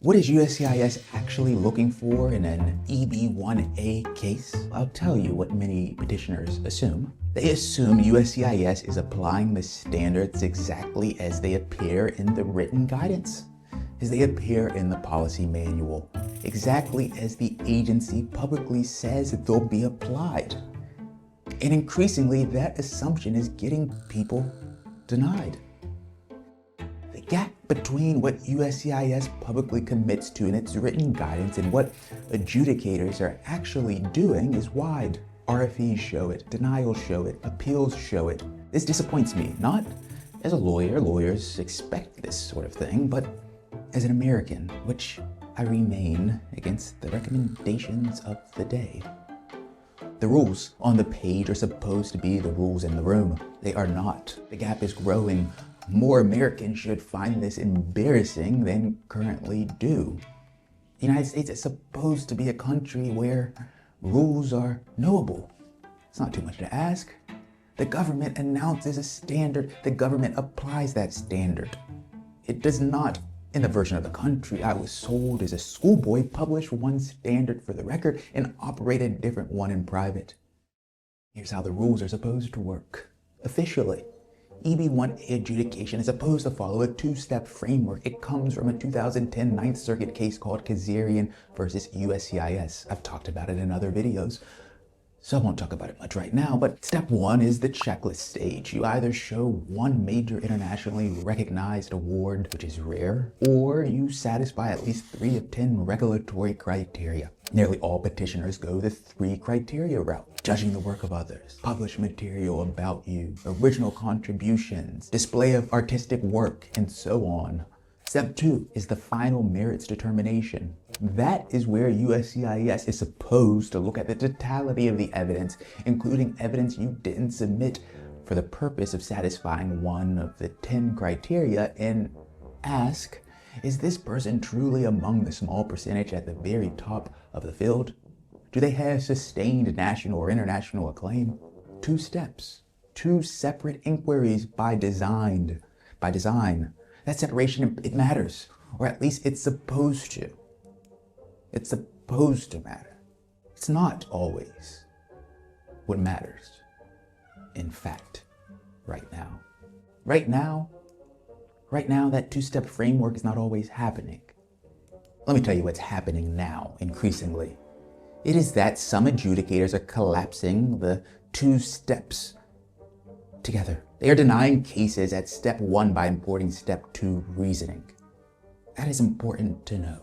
What is USCIS actually looking for in an EB-1A case? I'll tell you what many petitioners assume. They assume USCIS is applying the standards exactly as they appear in the written guidance, as they appear in the policy manual, exactly as the agency publicly says that they'll be applied. And increasingly, that assumption is getting people denied. The gap between what USCIS publicly commits to in its written guidance and what adjudicators are actually doing is wide. RFEs show it, denials show it, appeals show it. This disappoints me, not as a lawyer. Lawyers expect this sort of thing, but as an American, which I remain against the recommendations of the day. The rules on the page are supposed to be the rules in the room. They are not. The gap is growing. More Americans should find this embarrassing than currently do. The United States is supposed to be a country where rules are knowable. It's not too much to ask. The government announces a standard. The government applies that standard. It does not, in the version of the country I was sold as a schoolboy, publish one standard for the record and operate a different one in private. Here's how the rules are supposed to work. Officially, EB-1A adjudication is supposed to follow a two-step framework. It comes from a 2010 Ninth Circuit case called Kazarian versus USCIS. I've talked about it in other videos, so I won't talk about it much right now, but step one is the checklist stage. You either show one major internationally recognized award, which is rare, or you satisfy at least 3 of 10 regulatory criteria. Nearly all petitioners go the 3 criteria route: judging the work of others, published material about you, original contributions, display of artistic work, and so on. Step 2 is the final merits determination. That is where USCIS is supposed to look at the totality of the evidence, including evidence you didn't submit for the purpose of satisfying one of the 10 criteria, and ask, is this person truly among the small percentage at the very top of the field? Do they have sustained national or international acclaim? 2 steps, 2 separate inquiries by design. That separation, it matters, or at least it's supposed to. It's supposed to matter. It's not always what matters. In fact, right now, that 2-step framework is not always happening. Let me tell you what's happening now, increasingly. It is that some adjudicators are collapsing the 2 steps together. They are denying cases at step 1 by importing step 2 reasoning. That is important to know.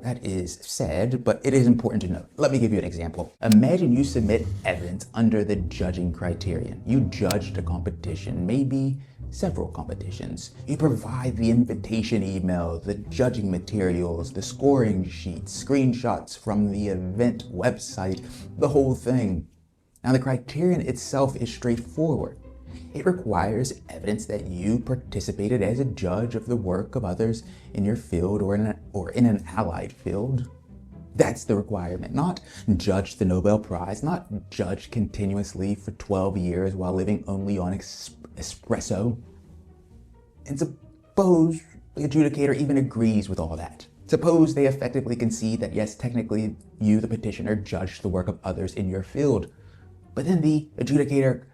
That is sad, but it is important to know. Let me give you an example. Imagine you submit evidence under the judging criterion. You judged a competition, maybe several competitions. You provide the invitation email, the judging materials, the scoring sheets, screenshots from the event website, the whole thing. Now, the criterion itself is straightforward. It requires evidence that you participated as a judge of the work of others in your field or in an allied field. That's the requirement, not judge the Nobel Prize, not judge continuously for 12 years while living only on espresso. And suppose the adjudicator even agrees with all that. Suppose they effectively concede that yes, technically you, the petitioner, judged the work of others in your field. But then the adjudicator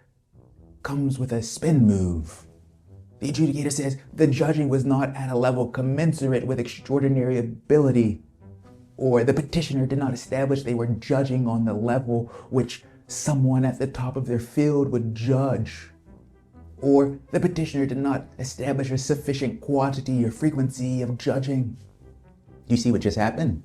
comes with a spin move. The adjudicator says the judging was not at a level commensurate with extraordinary ability, or the petitioner did not establish they were judging on the level which someone at the top of their field would judge, or the petitioner did not establish a sufficient quantity or frequency of judging. Do you see what just happened?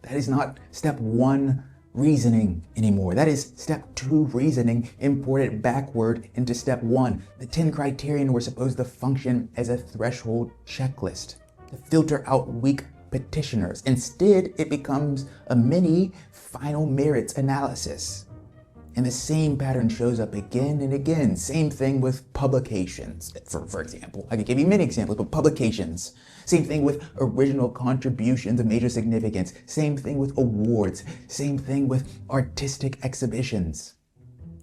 That is not step 1 reasoning anymore. That is step 2 reasoning imported backward into step 1. The 10 criterion were supposed to function as a threshold checklist to filter out weak petitioners. Instead, it becomes a mini final merits analysis. And the same pattern shows up again and again. Same thing with publications. For example, I could give you many examples, but publications. Same thing with original contributions of major significance. Same thing with awards. Same thing with artistic exhibitions.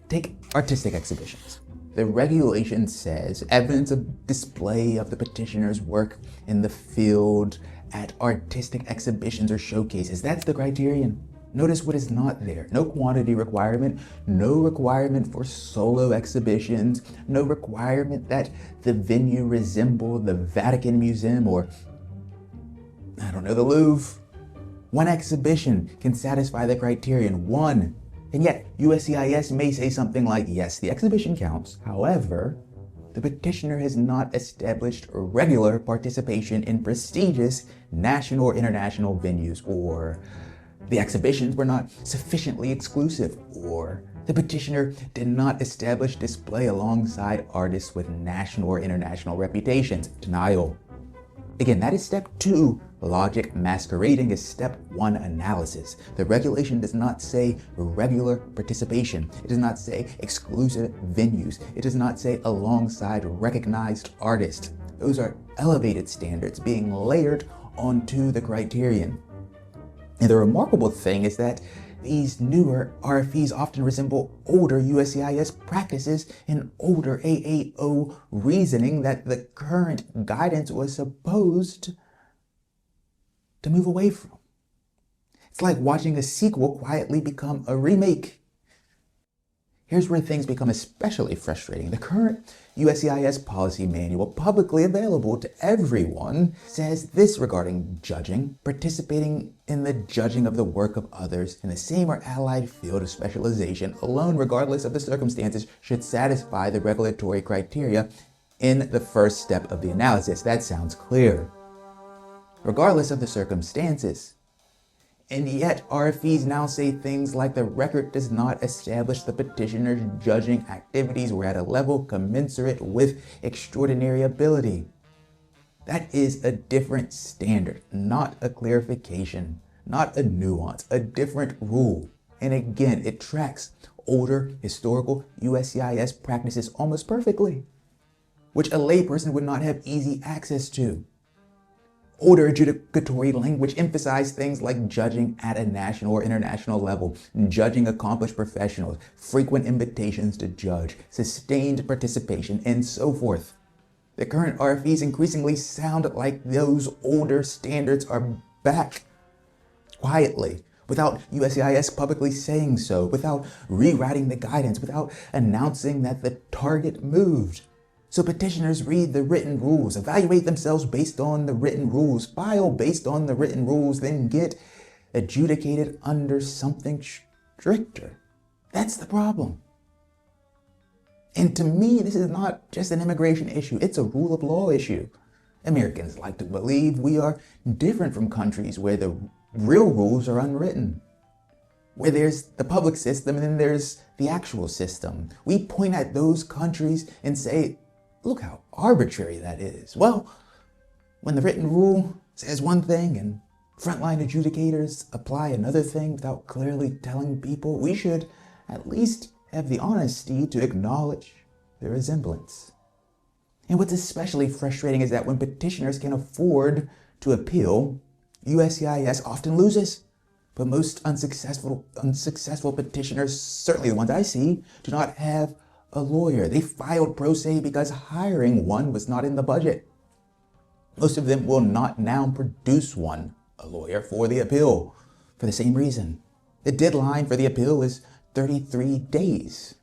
Take artistic exhibitions. The regulation says evidence of display of the petitioner's work in the field at artistic exhibitions or showcases. That's the criterion. Notice what is not there. No quantity requirement, no requirement for solo exhibitions, no requirement that the venue resemble the Vatican Museum or, I don't know, the Louvre. One exhibition can satisfy the criterion, one. And yet, USCIS may say something like, yes, the exhibition counts. However, the petitioner has not established regular participation in prestigious national or international venues, or the exhibitions were not sufficiently exclusive, or the petitioner did not establish display alongside artists with national or international reputations. Denial. Again, that is step 2. Logic masquerading as step 1 analysis. The regulation does not say regular participation. It does not say exclusive venues. It does not say alongside recognized artists. Those are elevated standards being layered onto the criterion. And the remarkable thing is that these newer RFEs often resemble older USCIS practices and older AAO reasoning that the current guidance was supposed to move away from. It's like watching a sequel quietly become a remake. Here's where things become especially frustrating. The current USCIS policy manual, publicly available to everyone, says this regarding judging: participating in the judging of the work of others in the same or allied field of specialization alone, regardless of the circumstances, should satisfy the regulatory criteria in the first step of the analysis. That sounds clear. Regardless of the circumstances. And yet, RFEs now say things like the record does not establish the petitioner's judging activities were at a level commensurate with extraordinary ability. That is a different standard, not a clarification, not a nuance, a different rule. And again, it tracks older historical USCIS practices almost perfectly, which a layperson would not have easy access to. Older adjudicatory language emphasized things like judging at a national or international level, judging accomplished professionals, frequent invitations to judge, sustained participation, and so forth. The current RFEs increasingly sound like those older standards are back, quietly, without USCIS publicly saying so, without rewriting the guidance, without announcing that the target moved. So petitioners read the written rules, evaluate themselves based on the written rules, file based on the written rules, then get adjudicated under something stricter. That's the problem. And to me, this is not just an immigration issue, it's a rule of law issue. Americans like to believe we are different from countries where the real rules are unwritten, where there's the public system and then there's the actual system. We point at those countries and say, look how arbitrary that is. Well, when the written rule says one thing and frontline adjudicators apply another thing without clearly telling people, we should at least have the honesty to acknowledge the resemblance. And what's especially frustrating is that when petitioners can afford to appeal, USCIS often loses. But most unsuccessful petitioners, certainly the ones I see, do not have a lawyer. They filed pro se because hiring one was not in the budget. Most of them will not now produce a lawyer for the appeal, for the same reason. The deadline for the appeal is 33 days.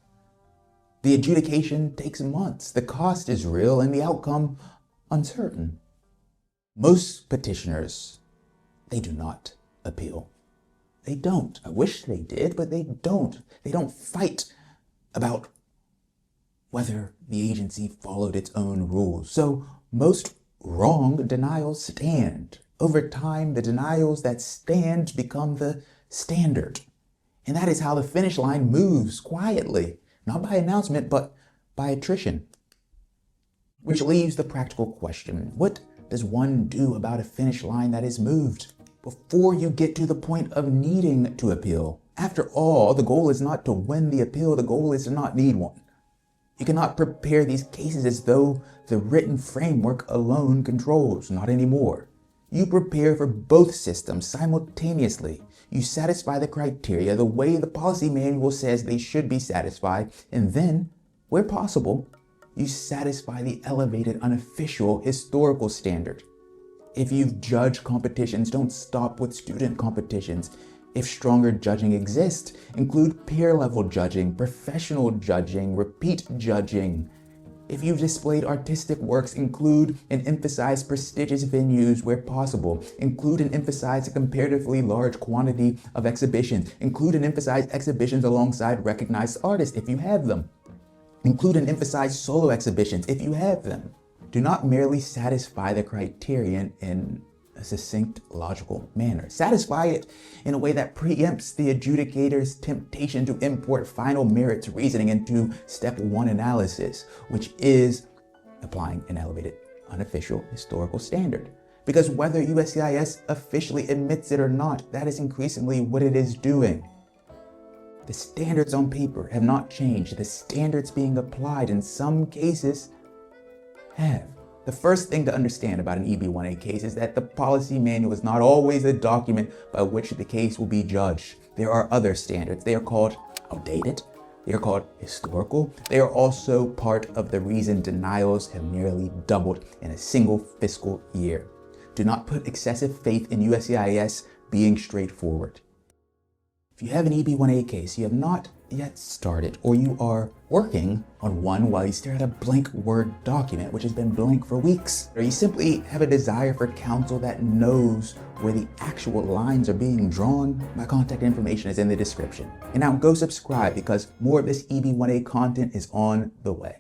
The adjudication takes months. The cost is real and the outcome uncertain. Most petitioners, they do not appeal. They don't. I wish they did, but they don't. They don't fight about whether the agency followed its own rules. So most wrong denials stand. Over time, the denials that stand become the standard. And that is how the finish line moves quietly, not by announcement, but by attrition. Which leaves the practical question: what does one do about a finish line that is moved before you get to the point of needing to appeal? After all, the goal is not to win the appeal, the goal is to not need one. You cannot prepare these cases as though the written framework alone controls, not anymore. You prepare for both systems simultaneously. You satisfy the criteria the way the policy manual says they should be satisfied, and then, where possible, you satisfy the elevated unofficial historical standard. If you've judged competitions, don't stop with student competitions. If stronger judging exists, include peer-level judging, professional judging, repeat judging. If you've displayed artistic works, include and emphasize prestigious venues where possible. Include and emphasize a comparatively large quantity of exhibitions. Include and emphasize exhibitions alongside recognized artists if you have them. Include and emphasize solo exhibitions if you have them. Do not merely satisfy the criterion in a succinct, logical manner. Satisfy it in a way that preempts the adjudicator's temptation to import final merits reasoning into step 1 analysis, which is applying an elevated, unofficial historical standard. Because whether USCIS officially admits it or not, that is increasingly what it is doing. The standards on paper have not changed. The standards being applied in some cases have. The first thing to understand about an EB-1A case is that the policy manual is not always a document by which the case will be judged. There are other standards. They are called outdated. They are called historical. They are also part of the reason denials have nearly doubled in a single fiscal year. Do not put excessive faith in USCIS being straightforward. If you have an EB-1A case you have not yet started, or you are working on one while you stare at a blank Word document which has been blank for weeks, or you simply have a desire for counsel that knows where the actual lines are being drawn, my contact information is in the description. And now go subscribe because more of this EB-1A content is on the way.